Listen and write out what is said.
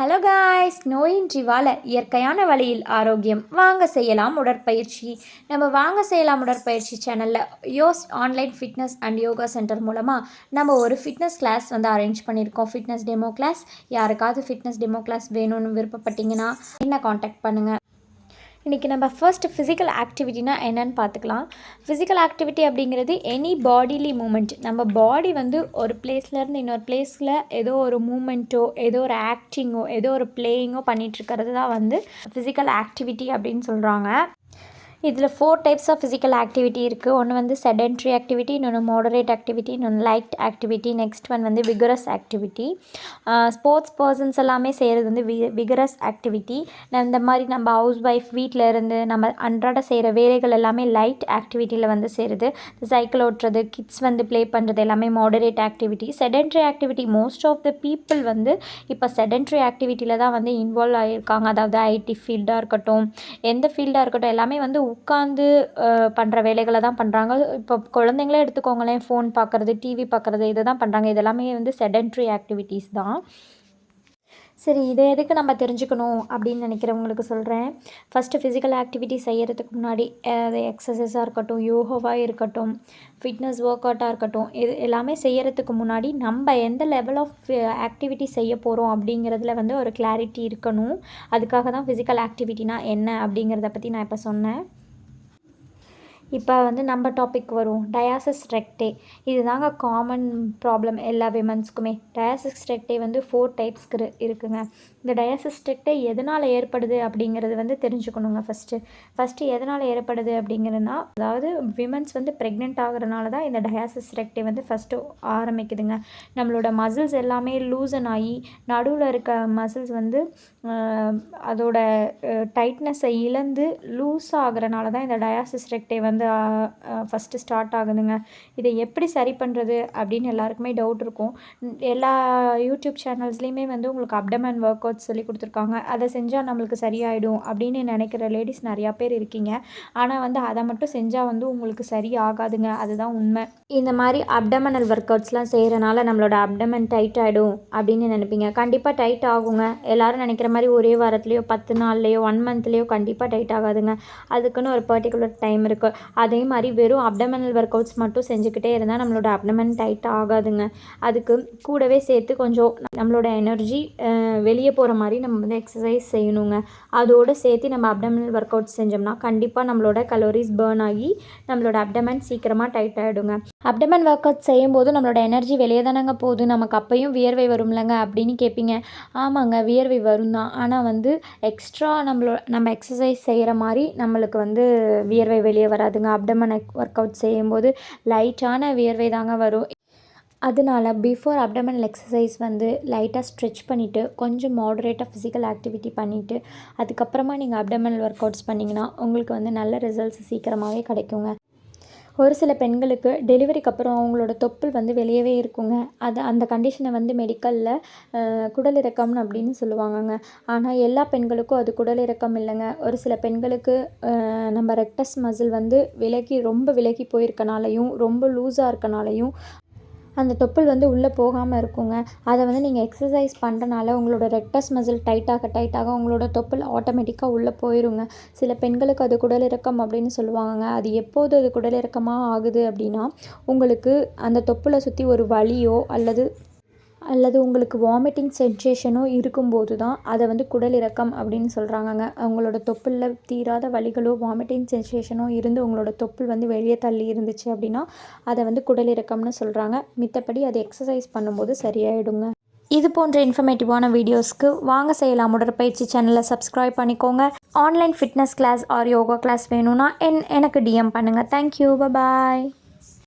Hello guys, நோயின்றி வாழ இயற்கையான வழியில் ஆரோக்கியம் வாங்க செய்யலாம் உடற்பயிற்சி. நம்ம வாங்க செய்யலாம் உடற்பயிற்சி சேனலில் யோஸ் online fitness and yoga center மூலமாக நம்ம ஒரு ஃபிட்னஸ் கிளாஸ் வந்து அரேஞ்ச் பண்ணியிருக்கோம். Fitness demo class. யாருக்காவது ஃபிட்னஸ் டெமோ கிளாஸ் வேணும்னு விருப்பப்பட்டீங்கன்னா என்ன காண்டாக்ட் பண்ணுங்கள். இன்றைக்கி நம்ம ஃபர்ஸ்ட் ஃபிசிக்கல் ஆக்டிவிட்டினா என்னென்னு பார்த்துக்கலாம். ஃபிசிக்கல் ஆக்டிவிட்டி அப்படிங்கிறது எனி பாடிலி மூமெண்ட். நம்ம பாடி வந்து ஒரு பிளேஸ்லேருந்து இன்னொரு பிளேஸில் ஏதோ ஒரு மூமெண்ட்டோ ஏதோ ஒரு ஆக்டிங்கோ ஏதோ ஒரு பிளேயிங்கோ பண்ணிகிட்ருக்கிறது தான் வந்து ஃபிசிக்கல் ஆக்டிவிட்டி அப்படின்னு சொல்கிறாங்க. இதில் 4 டைப்ஸ் ஆஃப் ஃபிசிக்கல் ஆக்டிவிட்டி இருக்குது. ஒன்று வந்து செடென்ட்ரி ஆக்டிவிட்டி, இன்னொன்று மாடரேட் ஆக்டிவிட்டி, இன்னொன்று லைட் ஆக்டிவிட்டி, நெக்ஸ்ட் ஒன் வந்து விகரஸ் ஆக்டிவிட்டி. ஸ்போர்ட்ஸ் பர்சன்ஸ் எல்லாமே செய்கிறது வந்து விகரஸ் ஆக்டிவிட்டி. இந்த மாதிரி நம்ம ஹவுஸ் ஒய்ஃப் வீட்டில் இருந்து நம்ம அன்றாட செய்கிற வேலைகள் எல்லாமே லைட் ஆக்டிவிட்டியில் வந்து சேருது. சைக்கிள் ஓட்டுறது, கிட்ஸ் வந்து ப்ளே பண்ணுறது எல்லாமே moderate activity. Sedentary activity most of the people வந்து இப்போ செடென்ட்ரி ஆக்டிவிட்டியில் தான் வந்து இன்வால்வ் ஆகியிருக்காங்க. அதாவது ஐடி ஃபீல்டாக இருக்கட்டும், எந்த ஃபீல்டாக இருக்கட்டும், எல்லாமே வந்து உட்காந்து பண்ணுற வேலைகளை தான் பண்ணுறாங்க. இப்போ குழந்தைங்களே எடுத்துக்கோங்களேன், ஃபோன் பார்க்குறது, டிவி பார்க்குறது, இதை தான் பண்ணுறாங்க. இது எல்லாமே வந்து செடென்ட்ரி ஆக்டிவிட்டீஸ் தான். சரி, இதை எதுக்கு நம்ம தெரிஞ்சுக்கணும் அப்படின்னு நினைக்கிறவங்களுக்கு சொல்கிறேன். ஃபஸ்ட்டு ஃபிசிக்கல் ஆக்டிவிட்டி செய்கிறதுக்கு முன்னாடி அது எக்ஸசைஸாக இருக்கட்டும், யோகாவாக இருக்கட்டும், ஃபிட்னஸ் ஒர்க் அவுட்டாக இருக்கட்டும், இது எல்லாமே செய்கிறதுக்கு முன்னாடி நம்ம எந்த லெவல் ஆஃப் ஆக்டிவிட்டி செய்ய போகிறோம் அப்படிங்கிறதுல வந்து ஒரு கிளாரிட்டி இருக்கணும். அதுக்காக தான் ஃபிசிக்கல் ஆக்டிவிட்டினா என்ன அப்படிங்கிறத பற்றி நான் இப்போ சொன்னேன். இப்போ வந்து நம்ம டாபிக் வரும். டயாசிஸ் ரெக்டே. இது தாங்க காமன் ப்ராப்ளம் எல்லா விமன்ஸ்க்குமே. டயாசிஸ் ரெக்டே வந்து 4 டைப்ஸ்க்கு இருக்குங்க. இந்த டயாசிஸ் ரெக்டே எதனால் ஏற்படுது அப்படிங்கிறது வந்து தெரிஞ்சுக்கணுங்க. ஃபஸ்ட்டு எதனால் ஏற்படுது அப்படிங்கிறதுனா, அதாவது விமன்ஸ் வந்து ப்ரெக்னென்ட் ஆகிறதுனால தான் இந்த டயாசிஸ் ரெக்டே வந்து ஃபஸ்ட்டு ஆரம்பிக்குதுங்க. நம்மளோட மசில்ஸ் எல்லாமே லூசன் ஆகி நடுவில் இருக்க மசில்ஸ் வந்து அதோட டைட்னஸை இழந்து லூஸ் ஆகிறனால தான் இந்த டயாசிஸ் ரெக்டே வந்து ஃபஸ்ட்டு ஸ்டார்ட் ஆகுதுங்க. இதை எப்படி சரி பண்ணுறது அப்படின்னு எல்லாருக்குமே டவுட் இருக்கும். எல்லா யூடியூப் சேனல்ஸ்லேயுமே வந்து உங்களுக்கு அப்டமன் ஒர்க் அவுட்ஸ் சொல்லி கொடுத்துருக்காங்க. அதை செஞ்சால் நம்மளுக்கு சரியாயிடும் அப்படின்னு நினைக்கிற லேடிஸ் நிறையா பேர் இருக்கீங்க. ஆனால் வந்து அதை மட்டும் செஞ்சால் வந்து உங்களுக்கு சரி ஆகாதுங்க. அதுதான் உண்மை. இந்த மாதிரி அப்டமனல் ஒர்க் அவுட்ஸ்லாம் செய்கிறனால நம்மளோட அப்டமன் டைட் ஆகிடும் அப்படின்னு நினைப்பீங்க. கண்டிப்பாக டைட் ஆகுங்க. எல்லோரும் நினைக்கிற மாதிரி ஒரே வாரத்துலேயோ 10 நாள்லேயோ 1 மந்த்லேயோ கண்டிப்பாக டைட் ஆகாதுங்க. அதுக்குன்னு ஒரு பர்டிகுலர் டைம் இருக்குது. அதே மாதிரி வெறும் அப்டமனல் ஒர்க் அவுட்ஸ் மட்டும் செஞ்சுக்கிட்டே இருந்தால் நம்மளோட அப்டமன் டைட் ஆகாதுங்க. அதுக்கு கூடவே சேர்த்து கொஞ்சம் நம்மளோட எனர்ஜி வெளியே போகிற மாதிரி நம்ம வந்து எக்ஸசைஸ் செய்யணுங்க. அதோடு சேர்த்து நம்ம அப்டமனல் ஒர்க் அவுட்ஸ் செஞ்சோம்னா கண்டிப்பாக நம்மளோட கலோரிஸ் பர்ன் ஆகி நம்மளோட அப்டமன் சீக்கிரமாக டைட் ஆகிடுங்க. அப்டமன் ஒர்க் அவுட் செய்யும்போது நம்மளோட எனர்ஜி வெளியே தானங்க போகுது, நமக்கு அப்பையும் வியர்வை வரும்லங்க அப்படின்னு கேட்பீங்க. ஆமாங்க, வியர்வை வரும் தான். ஆனால் வந்து எக்ஸ்ட்ரா நம்ம எக்ஸசைஸ் செய்கிற மாதிரி நம்மளுக்கு வந்து வியர்வை வெளியே வராதுங்க. அப்டமன் ஒர்க் அவுட் செய்யும்போது லைட்டான வியர்வை தாங்க வரும். அதனால பிஃபோர் அப்டமனல் எக்ஸசைஸ் வந்து லைட்டாக ஸ்ட்ரெச் பண்ணிவிட்டு கொஞ்சம் மாடரேட்டாக ஃபிசிக்கல் ஆக்டிவிட்டி பண்ணிவிட்டு அதுக்கப்புறமா நீங்கள் அப்டமனல் ஒர்க் அவுட்ஸ் பண்ணிங்கன்னா உங்களுக்கு வந்து நல்ல ரிசல்ட்ஸ் சீக்கிரமாகவே கிடைக்குங்க. ஒரு சில பெண்களுக்கு டெலிவரிக்கு அப்புறம் அவங்களோட தொப்புள் வந்து வெளியவே இருக்குங்க. அந்த கண்டிஷனை வந்து மெடிக்கலில் குடலிறக்கம்னு அப்படின்னு சொல்லுவாங்கங்க. ஆனால் எல்லா பெண்களுக்கும் அது குடலிறக்கம் இல்லைங்க. ஒரு சில பெண்களுக்கு நம்ம ரெக்டஸ் மசில் வந்து ரொம்ப விலகி போயிருக்கனாலையும் ரொம்ப லூஸாக இருக்கனாலையும் அந்த தொப்புள் வந்து உள்ளே போகாமல் இருக்குங்க. அதை வந்து நீங்கள் எக்ஸசைஸ் பண்ணுறனால உங்களோட ரெக்டஸ் மசில் டைட்டாக உங்களோட தொப்புள் ஆட்டோமேட்டிக்காக உள்ளே போயிருங்க. சில பெண்களுக்கு அது குடலிறக்கம் அப்படின்னு சொல்லுவாங்கங்க. அது எப்போது அது குடலிறக்கமாக ஆகுது அப்படின்னா, உங்களுக்கு அந்த தொப்புளை சுற்றி ஒரு வலியோ அல்லது உங்களுக்கு வாமிட்டிங் சென்சேஷனோ இருக்கும்போது தான் அதை வந்து குடலிறக்கம் அப்படின்னு சொல்கிறாங்கங்க. அவங்களோட தொப்புளில் தீராத வலிகளோ வாமிட்டிங் சென்சேஷனோ இருந்து உங்களோட தொப்புள் வந்து வெளியே தள்ளி இருந்துச்சு அப்படின்னா அதை வந்து குடலிறக்கம்னு சொல்கிறாங்க. மித்தபடி அது எக்ஸசைஸ் பண்ணும்போது சரியாயிடுங்க. இது போன்ற இன்ஃபர்மேட்டிவான வீடியோஸ்க்கு வாங்க செய்யலாம் உடற்பயிற்சி சேனலை சப்ஸ்கிரைப் பண்ணிக்கோங்க. Online fitness class or yoga class வேணும்னா எனக்கு டிஎம் பண்ணுங்கள். தேங்க்யூ, பாய்.